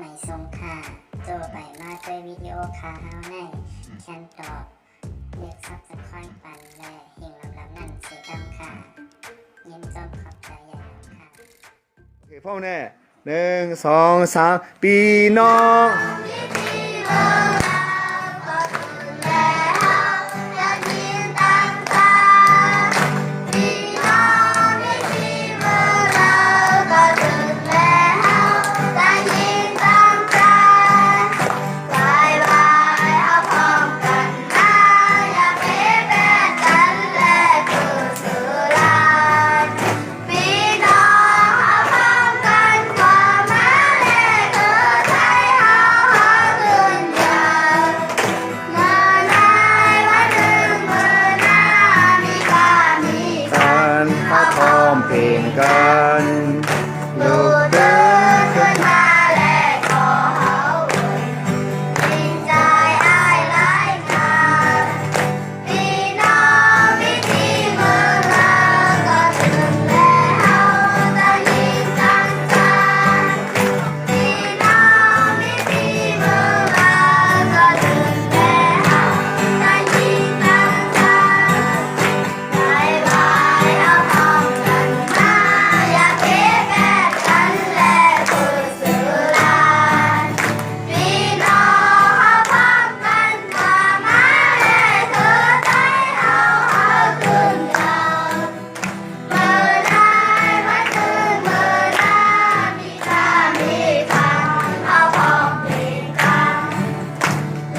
ไม่ทรงค่าโจไปมาด้วยวิดีโอคาเฮาในแคนตอบเรียกซับสไครป์ปันและหิ่งลำนั่นเสียดำค่ะยินจมขอบใจใหญ่ค่ะโอเคพ่อแน่1 2 3ปีน้องพระพร้อมเพลงกันลูกเดินขึ้นมาและขอเฮาดีใจอ้ายหลายงานพี่น้องวิธีเมืองลาวก็ถึงแล้วเฮาจะยิ่งจังจังพี่น้องวิธีเมืองลาวก็ถึงแล้วเฮาจะยิ่งจังจังบายบายเอาพร้อมกันมาอย่าเก็บแบบฉันและผู้สื่อลานพี่น้องเอาพร้อมกันมาและเธอใจเอาขึ้นเอาเมื่อได้วันหนึ่งเมื่อหน้ามีค่ามีฟังเอาพร้อมเพลงกัน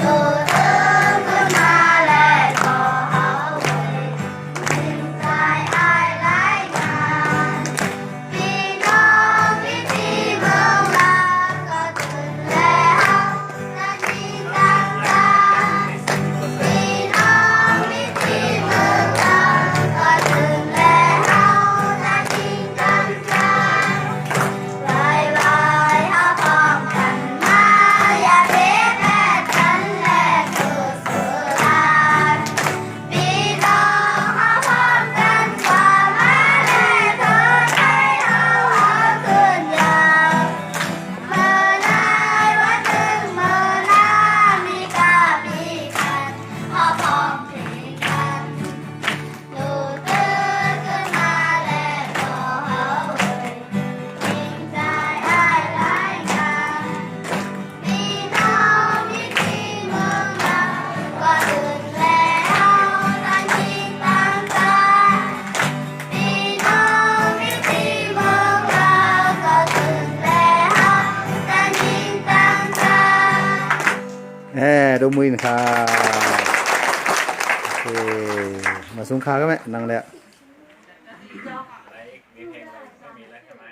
ลูกตื่นขึ้นมาและขอเอาไว้ดีใจอ้ายหลายงานพี่น้องวิธีเมืองลาวก็ถึงแล้วจะยิ่งจังจังพี่น้องวิธีเมืองลาวก็ถึงแล้วจะยิ่งจังจังบายบายเอาพร้อมกันมาอย่าเพ่แพ้ฉันและผู้สื่อลานพี่น้องเอาพร้อมกันว่ามาและเธอใจเอาขึ้นยาวเมื่อได้วันหนึ่งเมื่อหน้ามีกามีกันเอาพร้อมเพลงกันลูกตื่นขึ้นมาและขอเอาไว้ยิ่งใจอ้ายหลายงานพี่น้องวิธีเมืองลาวก็ถึงแล้วจะยิ่งตั้งใจพี่น้องวิธีเมืองลาวก็ถึงแล้วจะยิ่งตั้งใจดูมือนะครับโอเคมาสงขลาก็ไหมนั่งแล้วอะไรอีกมีเพลงอะไรไม่มีแล้วใช่ไหม